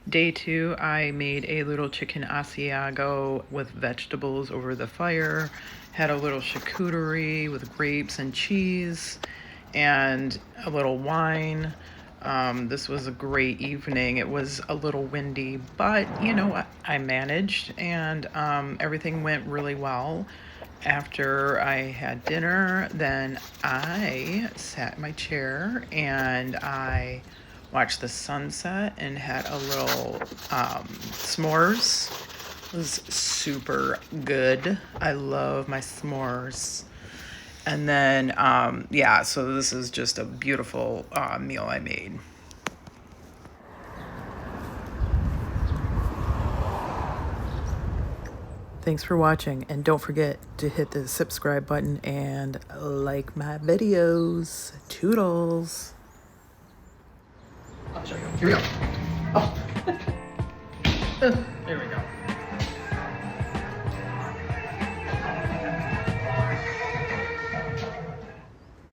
Day 2, I made a little chicken asiago with vegetables over the fire, had a little charcuterie with grapes and cheese, and a little wine. This was a great evening. It was a little windy, but you know what? I managed, and everything went really well. After I had dinner, then I sat in my chair and I watched the sunset and had a little s'mores. It was super good. I love my s'mores. And then, yeah, so this is just a beautiful meal I made. Thanks for watching, and don't forget to hit the subscribe button and like my videos. Toodles! I'll show you. Here we go. Oh. There we go.